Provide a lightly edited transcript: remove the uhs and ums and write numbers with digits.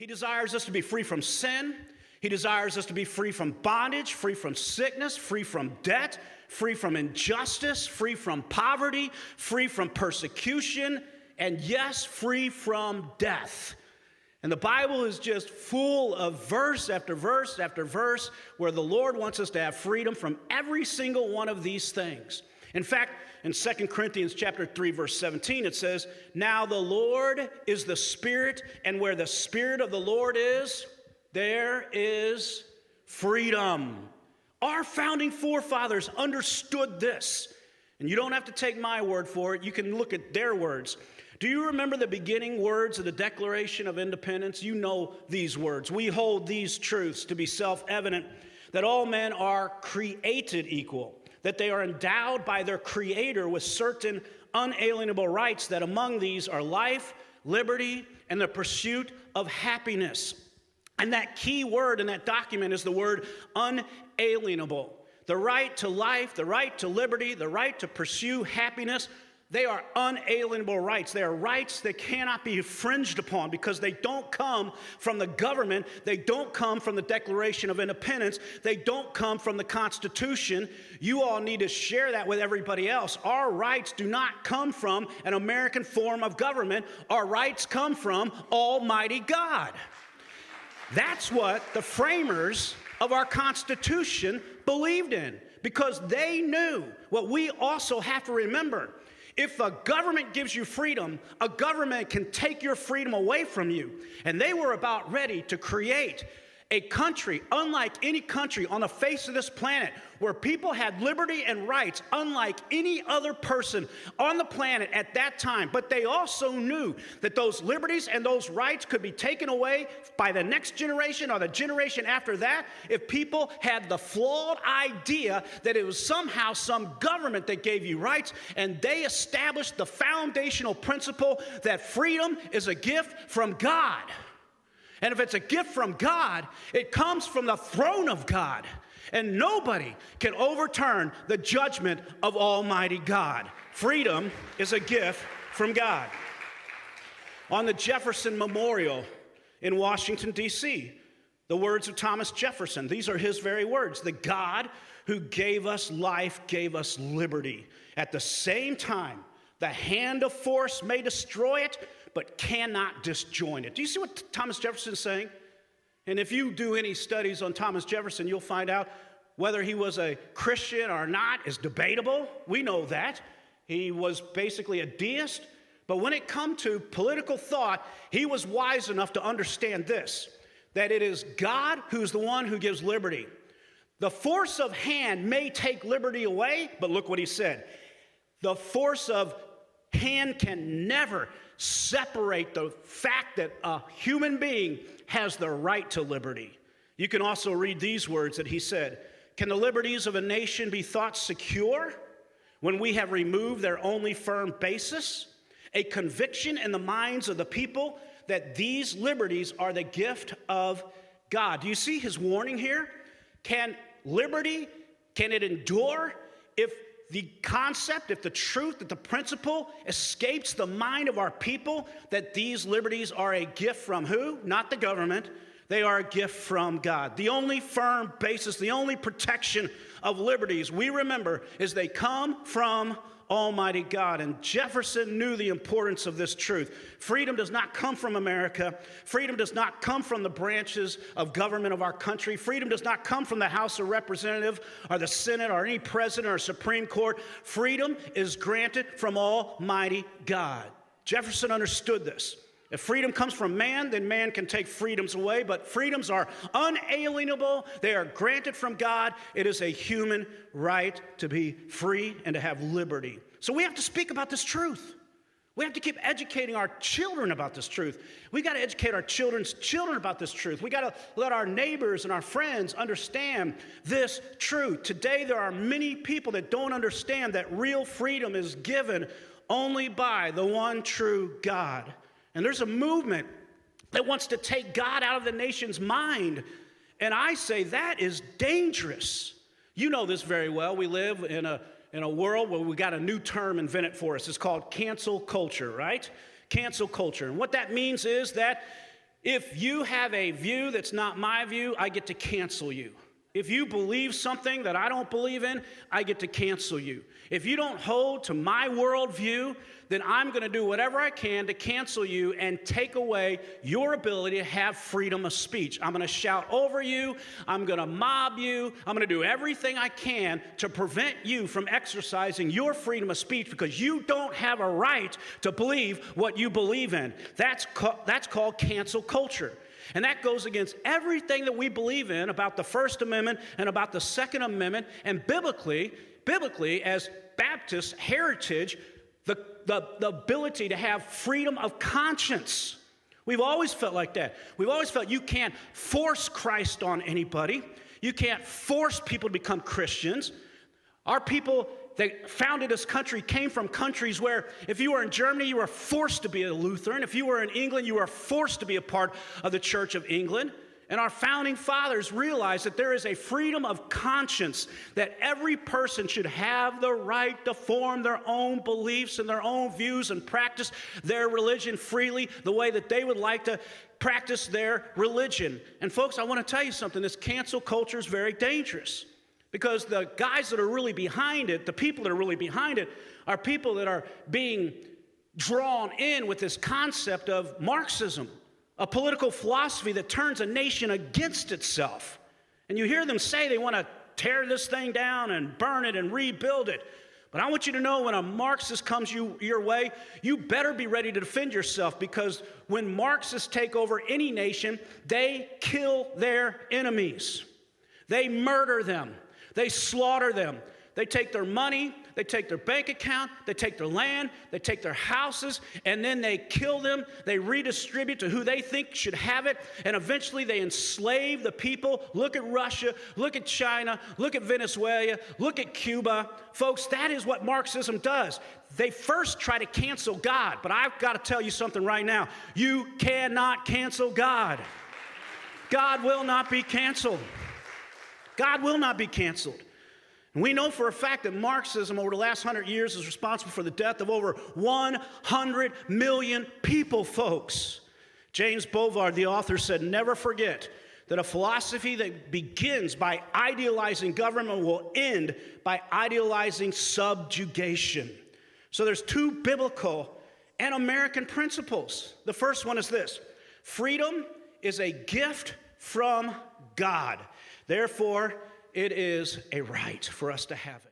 He desires us to be free from sin. He desires us to be free from bondage, free from sickness, free from debt, free from injustice, free from poverty, free from persecution, and yes, free from death. And the Bible is just full of verse after verse after verse where the Lord wants us to have freedom from every single one of these things. In fact, in 2 Corinthians chapter 3, verse 17, it says, "Now the Lord is the Spirit, and where the Spirit of the Lord is, there is freedom." Our founding forefathers understood this. And you don't have to take my word for it. You can look at their words. Do you remember the beginning words of the Declaration of Independence? You know these words. "We hold these truths to be self-evident, that all men are created equal, that they are endowed by their Creator with certain unalienable rights, that among these are life, liberty, and the pursuit of happiness." And that key word in that document is the word unalienable. The right to life, the right to liberty, the right to pursue happiness, they are unalienable rights. They are rights that cannot be infringed upon because they don't come from the government. They don't come from the Declaration of Independence. They don't come from the Constitution. You all need to share that with everybody else. Our rights do not come from an American form of government. Our rights come from Almighty God. That's what the framers of our Constitution believed in because they knew what we also have to remember. If a government gives you freedom, a government can take your freedom away from you. And they were about ready to create a country unlike any country on the face of this planet where people had liberty and rights unlike any other person on the planet at that time. But they also knew that those liberties and those rights could be taken away by the next generation or the generation after that if people had the flawed idea that it was somehow some government that gave you rights. And they established the foundational principle that freedom is a gift from God. And if it's a gift from God, it comes from the throne of God. And nobody can overturn the judgment of Almighty God. Freedom is a gift from God. On the Jefferson Memorial in Washington, D.C., the words of Thomas Jefferson, these are his very words. "The God who gave us life gave us liberty. At the same time, the hand of force may destroy it, but cannot disjoin it." Do you see what Thomas Jefferson is saying? And if you do any studies on Thomas Jefferson, you'll find out whether he was a Christian or not is debatable. We know that. He was basically a deist. But when it comes to political thought, he was wise enough to understand this, that it is God who's the one who gives liberty. The force of hand may take liberty away, but look what he said. The force of hand can never separate the fact that a human being has the right to liberty. You can also read these words that he said, "Can the liberties of a nation be thought secure when we have removed their only firm basis? A conviction in the minds of the people that these liberties are the gift of God." Do you see his warning here? Can liberty, can it endure if the concept, if the truth, if the principle escapes the mind of our people that these liberties are a gift from who? Not the government. They are a gift from God. The only firm basis, the only protection of liberties we remember is they come from Almighty God. And Jefferson knew the importance of this truth. Freedom does not come from America. Freedom does not come from the branches of government of our country. Freedom does not come from the House of Representatives or the Senate or any president or Supreme Court. Freedom is granted from Almighty God. Jefferson understood this. If freedom comes from man, then man can take freedoms away, but freedoms are unalienable. They are granted from God. It is a human right to be free and to have liberty. So we have to speak about this truth. We have to keep educating our children about this truth. We got to educate our children's children about this truth. We got to let our neighbors and our friends understand this truth. Today, there are many people that don't understand that real freedom is given only by the one true God. And there's a movement that wants to take God out of the nation's mind. And I say that is dangerous. You know this very well. We live in a world where we got a new term invented for us. It's called cancel culture, right? Cancel culture. And what that means is that If you have a view that's not my view, I get to cancel you. If you believe something that I don't believe in, I get to cancel you. If you don't hold to my worldview, then I'm going to do whatever I can to cancel you and take away your ability to have freedom of speech. I'm going to shout over you. I'm going to mob you. I'm going to do everything I can to prevent you from exercising your freedom of speech because you don't have a right to believe what you believe in. That's called cancel culture. And that goes against everything that we believe in about the First Amendment and about the Second Amendment. And biblically, as Baptist heritage, the ability to have freedom of conscience. We've always felt like that. We've always felt you can't force Christ on anybody. You can't force people to become Christians. Our people that founded this country came from countries where if you were in Germany, you were forced to be a Lutheran. If you were in England, you were forced to be a part of the Church of England. And our founding fathers realized that there is a freedom of conscience, that every person should have the right to form their own beliefs and their own views and practice their religion freely the way that they would like to practice their religion. And folks, I want to tell you something. This cancel culture is very dangerous because the guys that are really behind it, the people that are really behind it, are people that are being drawn in with this concept of Marxism, a political philosophy that turns a nation against itself. And you hear them say they want to tear this thing down and burn it and rebuild it. But I want you to know when a Marxist comes your way, you better be ready to defend yourself, because when Marxists take over any nation, they kill their enemies. They murder them. They slaughter them. They take their money, they take their bank account, they take their land, they take their houses, and then they kill them. They redistribute to who they think should have it, and eventually they enslave the people. Look at Russia, look at China, look at Venezuela, look at Cuba. Folks, that is what Marxism does. They first try to cancel God, but I've got to tell you something right now. You cannot cancel God. God will not be canceled. God will not be canceled. And we know for a fact that Marxism over the last 100 years is responsible for the death of over 100 million people, folks. James Bovard, the author, said, "Never forget that a philosophy that begins by idealizing government will end by idealizing subjugation." So there's two biblical and American principles. The first one is this: freedom is a gift from God. Therefore, it is a right for us to have it.